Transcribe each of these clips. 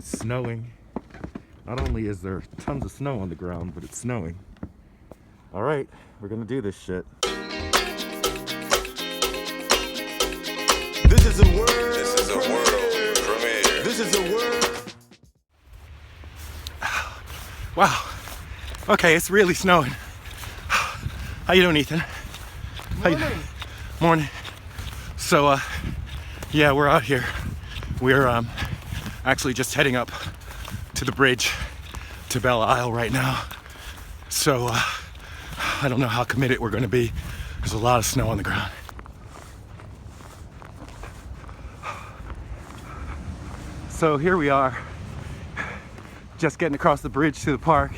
It's snowing. Not only is there tons of snow on the ground, but it's snowing. All right, we're gonna do this shit. This is a word. This is a world premiere. This is a word. Wow. Okay, it's really snowing. How you doing, Ethan? How you doing? Morning. So, yeah, we're out here. We're actually just heading up to the bridge to Belle Isle right now. So, I don't know how committed we're gonna be. There's a lot of snow on the ground. So here we are, just getting across the bridge to the park.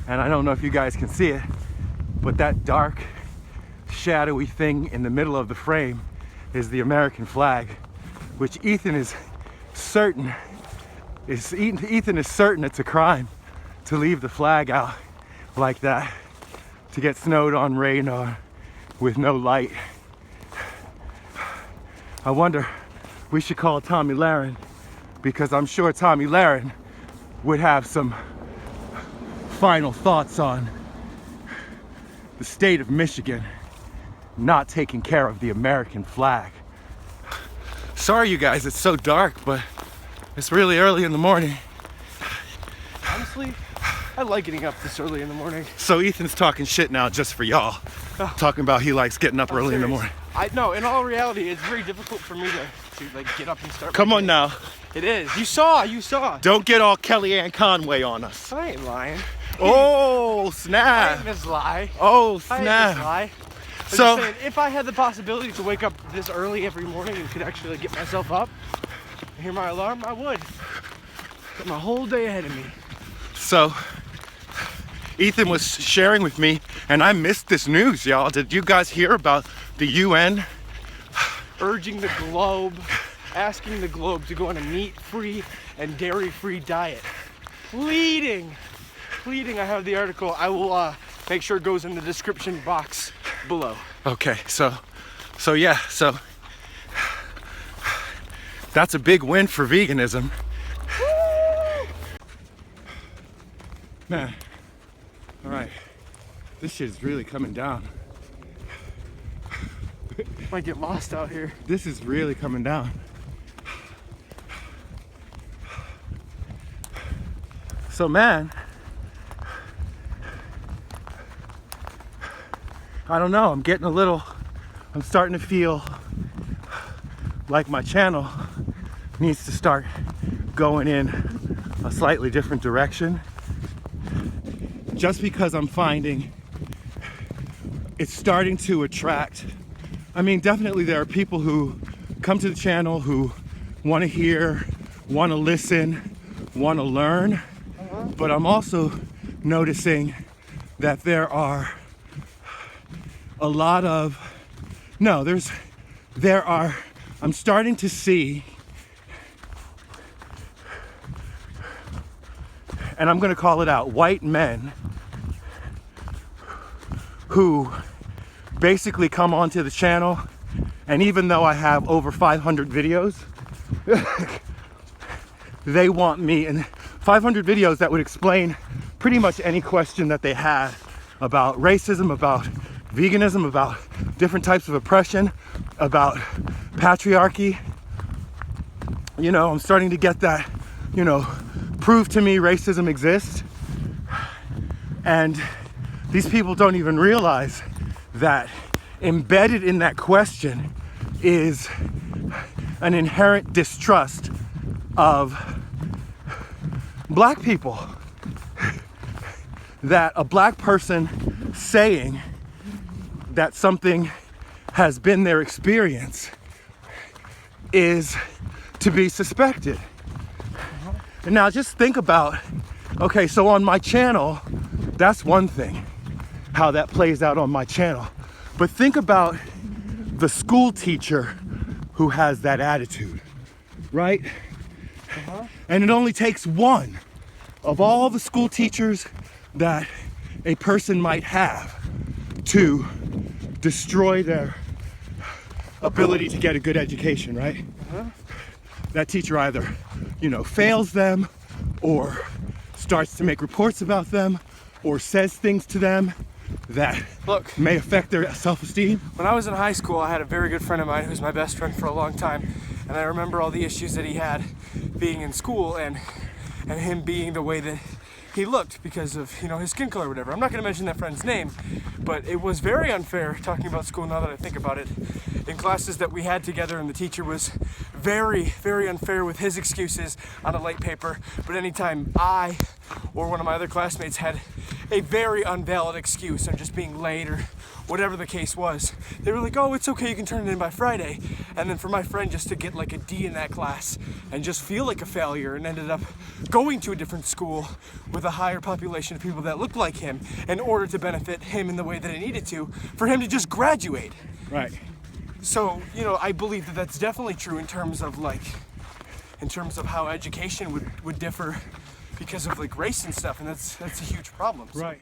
And I don't know if you guys can see it, but that dark, shadowy thing in the middle of the frame is the American flag, which Ethan is certain it's a crime to leave the flag out like that, to get snowed on, rain on, with no light. I wonder, we should call Tommy Lahren, because I'm sure Tommy Lahren would have some final thoughts on the state of Michigan not taking care of the American flag. Sorry you guys, it's so dark, but it's really early in the morning. Honestly, I like getting up this early in the morning. So Ethan's talking shit now just for y'all. Talking about he likes getting up early in the morning. No, in all reality, it's very difficult for me to like get up and start. Come on now. It is. You saw. Don't get all Kellyanne Conway on us. I ain't lying. Oh, I snap. ain't this lie. Oh, I ain't snap. this lie. So, saying, if I had the possibility to wake up this early every morning and could actually get myself up and hear my alarm, I would. Got my whole day ahead of me. So, Ethan was sharing with me, and I missed this news, y'all. Did you guys hear about the UN urging the globe, asking the globe to go on a meat-free and dairy-free diet? Pleading, I have the article. I will make sure it goes in the description box below. Okay, so that's a big win for veganism. Woo! Man, all right, this shit is really coming down. Might get lost out here. This is really coming down. So man, I don't know, I'm starting to feel like my channel needs to start going in a slightly different direction, just because I'm finding it's starting to attract. I mean, definitely there are people who come to the channel who want to hear, want to listen, want to learn, but I'm also noticing that there are a lot of, I'm starting to see, and I'm gonna call it out, white men who basically come onto the channel, and even though I have over 500 videos, they want me, and 500 videos that would explain pretty much any question that they had about racism, about veganism, about different types of oppression, about patriarchy. You know, I'm starting to get that, prove to me racism exists. And these people don't even realize that embedded in that question is an inherent distrust of black people. That a black person saying that something has been their experience is to be suspected. And now just think about, okay, so on my channel, that's one thing, how that plays out on my channel. But think about the school teacher who has that attitude, right? And it only takes one of all the school teachers that a person might have to destroy their ability to get a good education, right? That teacher either, fails them or starts to make reports about them or says things to them that Look, may affect their self-esteem. when I was in high school, I had a very good friend of mine who's my best friend for a long time, and I remember all the issues that he had being in school and him being the way that he looked because of, you know, his skin color or whatever. I'm not going to mention that friend's name, but it was very unfair talking about school now that I think about it. In classes that we had together, and the teacher was very, very unfair with his excuses on a late paper, but anytime I or one of my other classmates had a very unvalid excuse on just being late or whatever the case was, they were like, oh, it's okay, you can turn it in by Friday. And then for my friend just to get like a D in that class and just feel like a failure, and ended up going to a different school with a higher population of people that looked like him in order to benefit him in the way that it needed to, for him to just graduate. Right. So, you know, I believe that that's definitely true in terms of how education would differ because of like race and stuff, and that's a huge problem. So. Right.